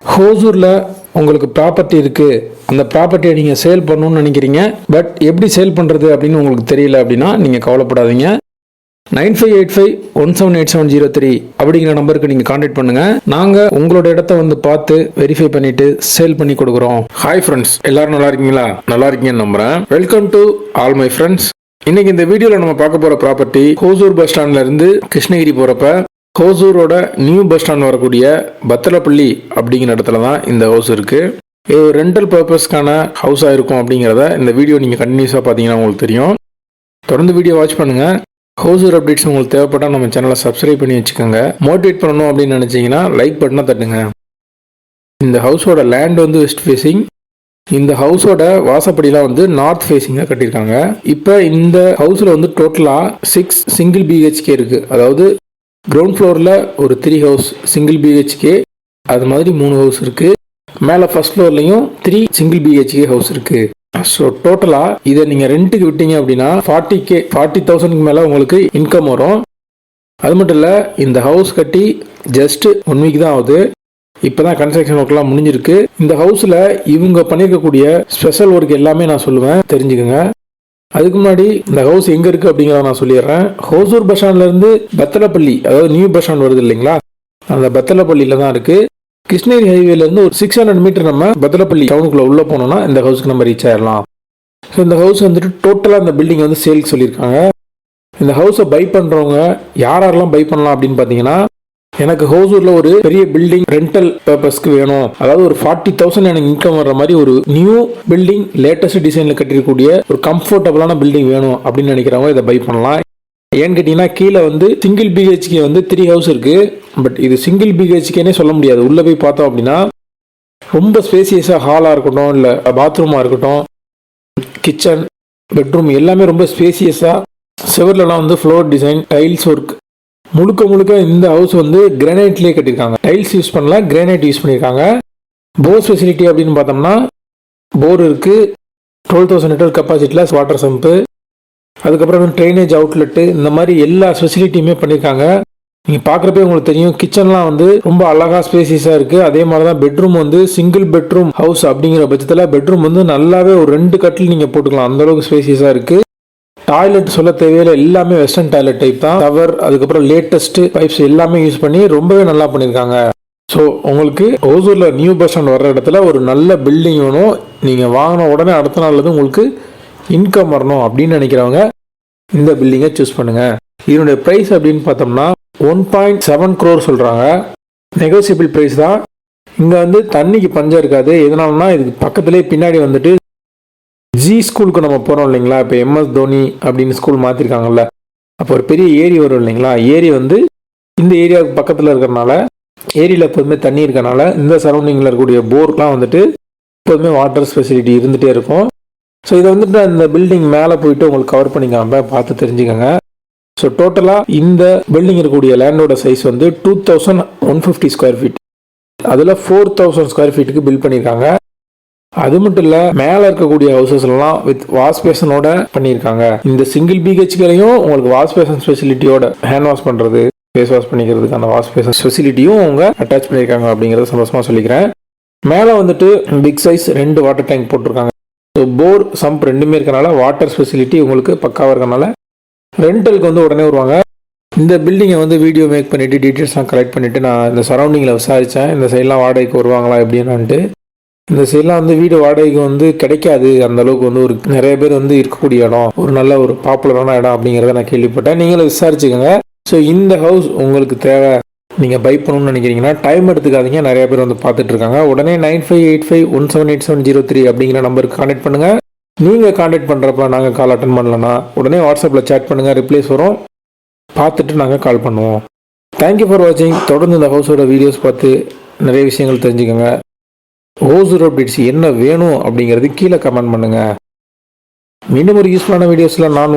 ஹோசூரில் உங்களுக்கு ப்ராப்பர்ட்டி இருக்குது, அந்த ப்ராப்பர்ட்டியை நீங்கள் சேல் பண்ணணும்னு நினைக்கிறீங்க, பட் எப்படி சேல் பண்ணுறது அப்படின்னு உங்களுக்கு தெரியல அப்படின்னா நீங்கள் கவலைப்படாதீங்க. 9585178703 அப்படிங்கிற நம்பருக்கு நீங்கள் கான்டாக்ட் பண்ணுங்கள். நாங்கள் உங்களோட இடத்த வந்து பார்த்து வெரிஃபை பண்ணிவிட்டு சேல் பண்ணி கொடுக்குறோம். ஹாய் ஃப்ரெண்ட்ஸ், எல்லாரும் நல்லா இருக்கீங்களா? நல்லா இருக்கீங்கன்னு நம்புகிறேன். Welcome to all my friends. இன்னைக்கு இந்த வீடியோவில் நம்ம பார்க்க போகிற ப்ராப்பர்ட்டி ஹோசூர் பஸ் ஸ்டாண்ட்லேருந்து கிருஷ்ணகிரி போகிறப்ப ஹோசூரோட நியூ பஸ் ஸ்டாண்ட் வரக்கூடிய பத்தலப்பள்ளி அப்படிங்கிற இடத்துல தான் இந்த ஹவுஸ் இருக்குது. இது ஒரு ரெண்டல் பர்பஸ்க்கான ஹவுஸாக இருக்கும் அப்படிங்கிறத இந்த வீடியோ நீங்கள் கண்டினியூஸாக பார்த்தீங்கன்னா உங்களுக்கு தெரியும். தொடர்ந்து வீடியோ வாட்ச் பண்ணுங்கள். ஹோசூர் அப்டேட்ஸ் உங்களுக்கு தேவைப்பட்டால் நம்ம சேனலை சப்ஸ்கிரைப் பண்ணி வச்சுக்கோங்க. மோட்டிவேட் பண்ணணும் அப்படின்னு நினச்சிங்கன்னா லைக் பட்டனை தட்டுங்க. இந்த ஹவுஸோட லேண்ட் வந்து வெஸ்ட் ஃபேஸிங். இந்த ஹவுஸோட வாசப்படிலாம் வந்து நார்த் ஃபேஸிங்காக கட்டியிருக்காங்க. இப்போ இந்த ஹவுஸில் வந்து டோட்டலாக 6 சிங்கிள் பிஹெச்கே இருக்குது. அதாவது கிரவுண்ட் ஃப்ளோரில் ஒரு 3 ஹவுஸ் சிங்கிள் பிஹெச்கே, அது மாதிரி 3 ஹவுஸ் இருக்குது. மேலே ஃபர்ஸ்ட் ஃப்ளோர்லையும் 3 சிங்கிள் பிஹெச்கே ஹவுஸ் இருக்குது. ஸோ டோட்டலாக இதை நீங்கள் ரெண்ட்டுக்கு விட்டீங்க அப்படின்னா 40,000க்கு மேலே உங்களுக்கு இன்கம் வரும். அது மட்டும் இல்லை, இந்த ஹவுஸ் கட்டி ஜஸ்ட் 1 வீக் தான் ஆகுது. இப்போ தான் கன்ஸ்ட்ரக்ஷன் ஒர்க்லாம் முடிஞ்சிருக்கு. இந்த ஹவுஸில் இவங்க பண்ணியிருக்கக்கூடிய ஸ்பெஷல் ஒர்க் எல்லாமே நான் சொல்லுவேன், தெரிஞ்சுக்கோங்க. அதுக்கு முன்னாடி இந்த ஹவுஸ் எங்கே இருக்குது அப்படிங்கிறத நான் சொல்லிடுறேன். ஹோசூர் பஸ் ஸ்டாண்ட்லேருந்து பத்தலப்பள்ளி, அதாவது நியூ பஸ் ஸ்டாண்ட் வருது இல்லைங்களா, அந்த பத்தலப்பள்ளியில் தான் இருக்குது. கிருஷ்ணகிரி ஹைவேலேருந்து ஒரு 600 மீட்டர் நம்ம பத்தலப்பள்ளி டவுனுக்குள்ளே உள்ளே போனோம்னா இந்த ஹவுஸ்க்கு நம்ம ரீச் ஆயிடலாம். ஸோ இந்த ஹவுஸ் வந்துட்டு டோட்டலாக இந்த பில்டிங் வந்து சேல்க்கு சொல்லியிருக்காங்க. இந்த ஹவுஸை பை பண்ணுறவங்க யாரெல்லாம் பை பண்ணலாம் அப்படின்னு பார்த்தீங்கன்னா, எனக்கு ஹோசூரில் ஒரு பெரிய பில்டிங் ரெண்டல் பர்பஸ்க்கு வேணும், அதாவது ஒரு 40,000 எனக்கு இன்கம் வர்ற மாதிரி ஒரு நியூ பில்டிங் லேட்டஸ்ட் டிசைனில் கட்டிருக்கக்கூடிய ஒரு கம்ஃபர்டபுளான பில்டிங் வேணும் அப்படின்னு நினைக்கிறவங்க இதை பை பண்ணலாம். ஏன்னு கேட்டிங்கன்னா, கீழே வந்து சிங்கிள் பிஹெச்கே வந்து 3 ஹவுஸ் இருக்குது. பட் இது சிங்கிள் பிஹெச்கேனே சொல்ல முடியாது. உள்ளே போய் பார்த்தோம் அப்படின்னா ரொம்ப ஸ்பேசியஸாக ஹாலாக இருக்கட்டும், இல்லை பாத்ரூமாக இருக்கட்டும், கிச்சன், பெட்ரூம் எல்லாமே ரொம்ப ஸ்பேசியஸாக, செவர்லலாம் வந்து ஃப்ளோர் டிசைன், டைல்ஸ் ஒர்க், முழுக்க இந்த ஹவுஸ் வந்து கிரானைட்லேயே கட்டியிருக்காங்க. டைல்ஸ் யூஸ் பண்ணல, கிரானைட் யூஸ் பண்ணியிருக்காங்க. போர் ஃபெசிலிட்டி அப்படின்னு பார்த்தோம்னா போர் இருக்குது, 12,000 லிட்டர் கெப்பாசிட்டியில் வாட்டர் சம்பு, அதுக்கப்புறம் ட்ரைனேஜ் அவுட்லெட்டு, இந்த மாதிரி எல்லா ஃபெசிலிட்டியுமே பண்ணியிருக்காங்க. நீங்கள் பார்க்குறப்பே உங்களுக்கு தெரியும். கிச்சன்லாம் வந்து ரொம்ப அழகாக ஸ்பேசியஸாக இருக்குது. அதே மாதிரி தான் பெட்ரூம் வந்து சிங்கிள் பெட்ரூம் ஹவுஸ் அப்படிங்கிற பட்சத்தில் பெட்ரூம் வந்து நல்லாவே ஒரு 2 கட்டில் நீங்கள் போட்டுக்கலாம், அந்தளவுக்கு ஸ்பேசியஸாக இருக்குது. டாய்லெட் சொல்ல தேவையில்லை, எல்லாமே வெஸ்டர்ன் டாய்லெட் டைப் தான். டவர், அதுக்கப்புறம் லேட்டஸ்ட் பைப்ஸ் எல்லாமே யூஸ் பண்ணி ரொம்பவே நல்லா பண்ணியிருக்காங்க. ஸோ உங்களுக்கு ஹோசூரில் நியூ பஸ் ஸ்டாண்ட் வர்ற இடத்துல ஒரு நல்ல பில்டிங் வேணும், நீங்கள் வாங்கின உடனே அடுத்த நாள்லேருந்து உங்களுக்கு இன்கம் வரணும் அப்படின்னு நினைக்கிறவங்க இந்த பில்டிங்கை சூஸ் பண்ணுங்கள். இதனுடைய ப்ரைஸ் அப்படின்னு பார்த்தோம்னா 1.7 crore சொல்கிறாங்க. நெகோசியபிள் ப்ரைஸ் தான். இங்கே வந்து தண்ணிக்கு பஞ்சம் இருக்காது. எதனாலனா இதுக்கு பக்கத்துலேயே பின்னாடி வந்துட்டு ஜி ஸ்கூலுக்கு நம்ம போகிறோம் இல்லைங்களா, இப்போ MS தோனி அப்படின்னு ஸ்கூல் மாற்றிருக்காங்கல்ல, அப்போ ஒரு பெரிய ஏரி வரும் இல்லைங்களா, ஏரி வந்து இந்த ஏரியாவுக்கு பக்கத்தில் இருக்கிறனால, ஏரியில் எப்போதுமே தண்ணி இருக்கனால இந்த சரௌண்டிங்கில் இருக்கக்கூடிய போர்லாம் வந்துட்டு எப்போதுமே வாட்டர் ஃபெசிலிட்டி இருந்துகிட்டே இருக்கும். ஸோ இதை வந்துட்டு இந்த பில்டிங் மேலே போயிட்டு உங்களுக்கு கவர் பண்ணிக்காம பார்த்து தெரிஞ்சுக்கோங்க. ஸோ டோட்டலாக இந்த பில்டிங் இருக்கக்கூடிய லேண்டோட சைஸ் வந்து 2150 ஸ்கொயர் ஃபீட். அதில் 4000 ஸ்கொயர் ஃபீட்டுக்கு பில்ட் பண்ணியிருக்காங்க. அது மட்டும் இல்லை, மேலே இருக்கக்கூடிய ஹவுசஸ்லாம் வித் வாஷ் பேஷனோட பண்ணியிருக்காங்க. இந்த சிங்கிள் பிஹெச்கேலையும் உங்களுக்கு வாஷ் பேஷன் ஃபெசிலிட்டியோட ஹேண்ட் வாஷ் பண்ணுறது, ஃபேஸ் வாஷ் பண்ணிக்கிறதுக்கான வாஷ் பேஷன் ஃபெசிலிட்டியும் அவங்க அட்டாச் பண்ணியிருக்காங்க அப்படிங்கிறத சந்தோஷமாக சொல்லிக்கிறேன். மேலே வந்துட்டு பிக் சைஸ் 2 வாட்டர் டேங்க் போட்டிருக்காங்க. ஸோ போர் சம்ப் ரெண்டுமே இருக்கனால வாட்டர் ஃபெசிலிட்டி உங்களுக்கு பக்காவாக இருக்கனால ரெண்டலுக்கு வந்து உடனே வருவாங்க. இந்த பில்டிங்கை வந்து வீடியோ மேக் பண்ணிவிட்டு டீட்டெயில்ஸ்லாம் கலெக்ட் பண்ணிவிட்டு நான் இந்த சரௌண்டிங்கில் விசாரித்தேன், இந்த சைட்லாம் வாடகைக்கு வருவாங்களா எப்படின்னான்ட்டு. இந்த சைட்லாம் வந்து வீடு வாடகைக்கு வந்து கிடைக்காது, அந்த அளவுக்கு வந்து ஒரு நிறைய பேர் வந்து இருக்கக்கூடிய இடம், ஒரு நல்ல ஒரு பாப்புலரான இடம் அப்படிங்கிறத நான் கேள்விப்பட்டேன். நீங்களும் விசாரிச்சுக்கோங்க. ஸோ இந்த ஹவுஸ் உங்களுக்கு தேவை, நீங்கள் பை பண்ணணும்னு நினைக்கிறீங்கன்னா டைம் எடுத்துக்காதீங்க. நிறைய பேர் வந்து பார்த்துட்டு இருக்காங்க. உடனே 9585178703 அப்படிங்கிற நம்பருக்கு கான்டாக்ட் பண்ணுங்கள். நீங்கள் கான்டாக்ட் பண்ணுறப்ப நாங்கள் கால் அட்டன் பண்ணலன்னா உடனே வாட்ஸ்அப்பில் சேட் பண்ணுங்கள், ரிப்ளைஸ் வரும், பார்த்துட்டு நாங்கள் கால் பண்ணுவோம். தேங்க்யூ ஃபார் வாட்சிங். தொடர்ந்து இந்த ஹவுஸோட வீடியோஸ் பார்த்து நிறைய விஷயங்கள் தெரிஞ்சுக்கோங்க. ஹோசூர் அப்டேட்ஸ் என்ன வேணும் அப்படிங்கிறது கீழே கமெண்ட் பண்ணுங்கள். மீண்டும் ஒரு யூஸ்ஃபுல்லான வீடியோஸில் நான்